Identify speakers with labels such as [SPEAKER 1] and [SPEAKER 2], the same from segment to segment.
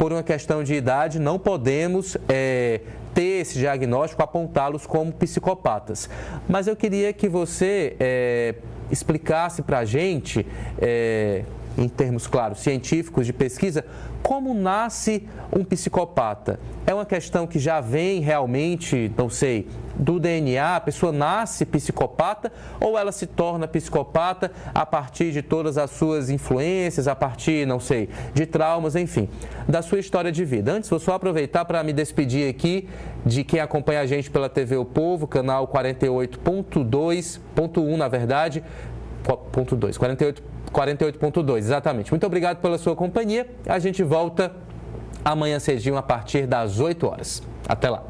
[SPEAKER 1] por uma questão de idade, não podemos ter esse diagnóstico, apontá-los como psicopatas. Mas eu queria que você explicasse para a gente, em termos, claro, científicos de pesquisa, como nasce um psicopata. É uma questão que já vem realmente, não sei, do DNA, a pessoa nasce psicopata ou ela se torna psicopata a partir de todas as suas influências, a partir, não sei, de traumas, enfim, da sua história de vida. Antes, vou só aproveitar para me despedir aqui de quem acompanha a gente pela TV O Povo, canal 48.2.1, na verdade, ponto 2, 48.2, exatamente. Muito obrigado pela sua companhia. A gente volta amanhã cedinho a partir das 8 horas. Até lá.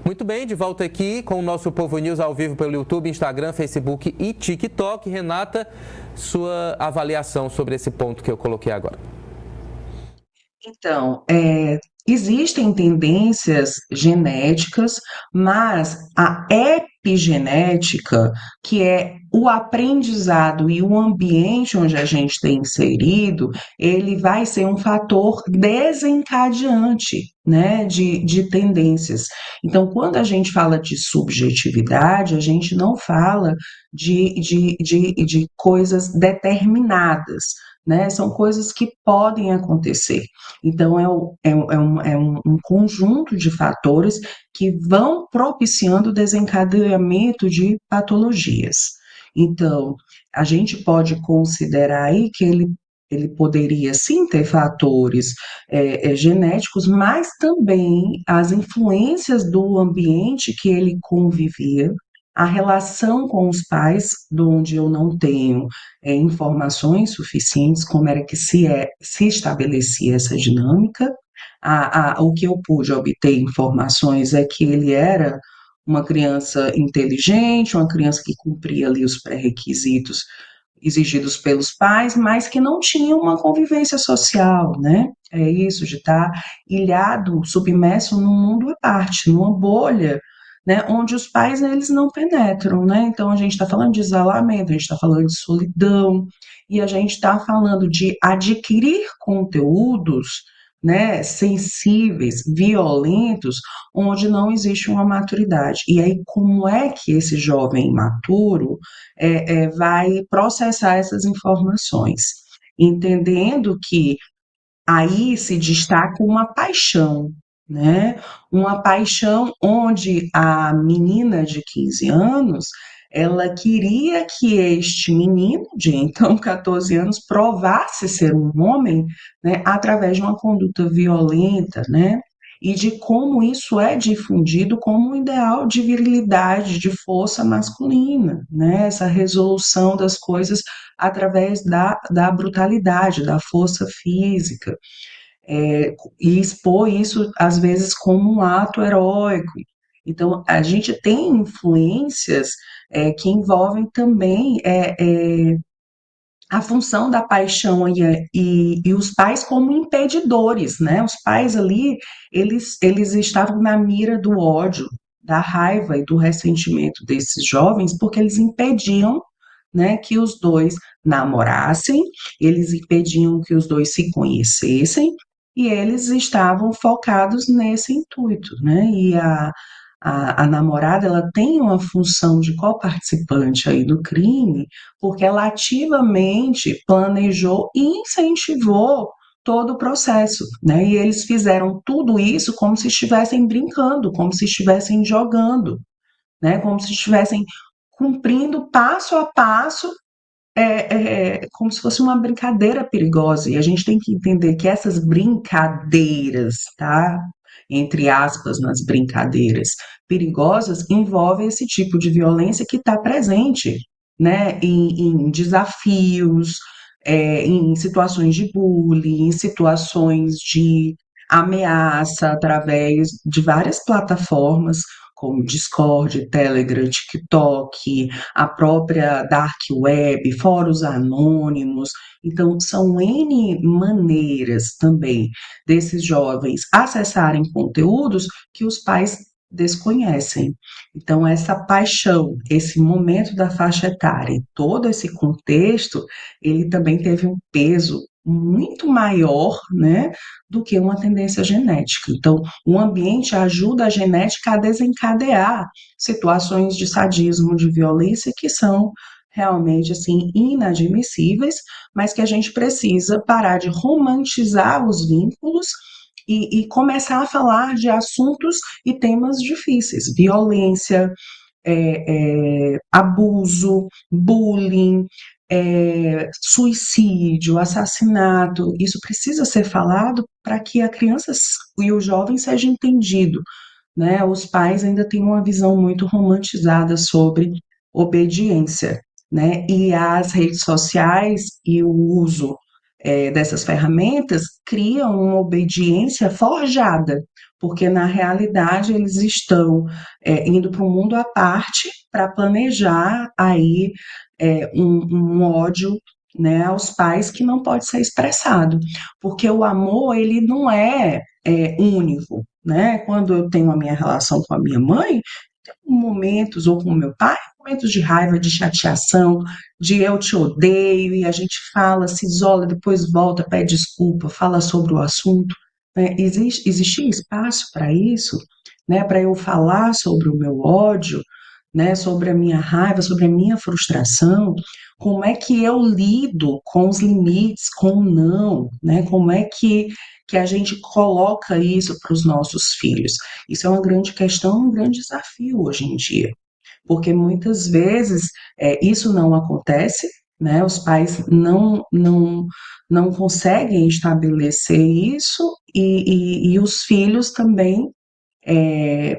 [SPEAKER 1] Muito bem, de volta aqui com o nosso Povo News ao vivo pelo YouTube, Instagram, Facebook e TikTok. Renata, sua avaliação sobre esse ponto que eu coloquei agora.
[SPEAKER 2] Então, existem tendências genéticas, mas a epigenética, que é o aprendizado e o ambiente onde a gente está inserido, ele vai ser um fator desencadeante, né, de tendências. Então, quando a gente fala de subjetividade, a gente não fala de coisas determinadas, né? São coisas que podem acontecer. Então, é um conjunto de fatores que vão propiciando o desencadeamento de patologias. Então, a gente pode considerar aí que ele poderia sim ter fatores genéticos, mas também as influências do ambiente que ele convivia, a relação com os pais, de onde eu não tenho informações suficientes, como era que se estabelecia essa dinâmica. O que eu pude obter informações é que ele era uma criança inteligente, uma criança que cumpria ali os pré-requisitos exigidos pelos pais, mas que não tinha uma convivência social, né? É isso, de estar ilhado, submerso num mundo à parte, numa bolha, né, onde os pais eles não penetram, né? Então a gente está falando de isolamento, a gente está falando de solidão e a gente está falando de adquirir conteúdos, né, sensíveis, violentos, onde não existe uma maturidade. E aí como é que esse jovem imaturo vai processar essas informações, entendendo que aí se destaca uma paixão, né? Uma paixão onde a menina de 15 anos, ela queria que este menino de então 14 anos provasse ser um homem, né, através de uma conduta violenta, né? E de como isso é difundido como um ideal de virilidade, de força masculina, né? Essa resolução das coisas através da brutalidade, da força física, e expor isso, às vezes, como um ato heróico. Então, a gente tem influências que envolvem também a função da paixão e os pais como impedidores, né? Os pais ali, eles estavam na mira do ódio, da raiva e do ressentimento desses jovens, porque eles impediam, né, que os dois namorassem, eles impediam que os dois se conhecessem, e eles estavam focados nesse intuito, né? E a namorada, ela tem uma função de coparticipante aí do crime, porque ela ativamente planejou e incentivou todo o processo, né? E eles fizeram tudo isso como se estivessem brincando, como se estivessem jogando, né? Como se estivessem cumprindo passo a passo, como se fosse uma brincadeira perigosa. E a gente tem que entender que essas brincadeiras, tá? Entre aspas, nas brincadeiras perigosas, envolvem esse tipo de violência que está presente, né? Em desafios, em situações de bullying, em situações de ameaça através de várias plataformas, como Discord, Telegram, TikTok, a própria Dark Web, fóruns anônimos. Então, são N maneiras também desses jovens acessarem conteúdos que os pais desconhecem. Então, essa paixão, esse momento da faixa etária, todo esse contexto, ele também teve um peso muito maior, né, do que uma tendência genética. Então, o ambiente ajuda a genética a desencadear situações de sadismo, de violência que são realmente assim inadmissíveis, mas que a gente precisa parar de romantizar os vínculos e começar a falar de assuntos e temas difíceis, violência, abuso, bullying, suicídio, assassinato. Isso precisa ser falado para que a criança e o jovem seja entendido, né? Os pais ainda têm uma visão muito romantizada sobre obediência, né? E as redes sociais e o uso dessas ferramentas criam uma obediência forjada, porque na realidade eles estão indo para um mundo à parte para planejar aí um ódio, né, aos pais que não pode ser expressado, porque o amor ele não é único, né? Quando eu tenho a minha relação com a minha mãe, tenho momentos, ou com o meu pai, momentos de raiva, de chateação, de eu te odeio, e a gente fala, se isola, depois volta, pede desculpa, fala sobre o assunto, né? Existia espaço para isso, né? Para eu falar sobre o meu ódio, né? Sobre a minha raiva, sobre a minha frustração, como é que eu lido com os limites, com o não, né? Como é que a gente coloca isso para os nossos filhos? Isso é uma grande questão, um grande desafio hoje em dia, porque muitas vezes isso não acontece, né? Os pais não conseguem estabelecer isso e os filhos também,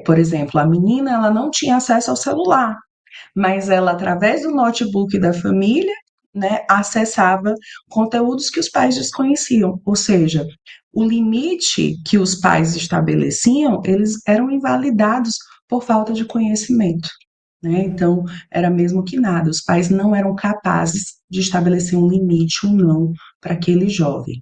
[SPEAKER 2] por exemplo, a menina ela não tinha acesso ao celular, mas ela, através do notebook da família, né, acessava conteúdos que os pais desconheciam, ou seja, o limite que os pais estabeleciam, eles eram invalidados por falta de conhecimento, né? Então, era mesmo que nada, os pais não eram capazes de estabelecer um limite, um não, para aquele jovem.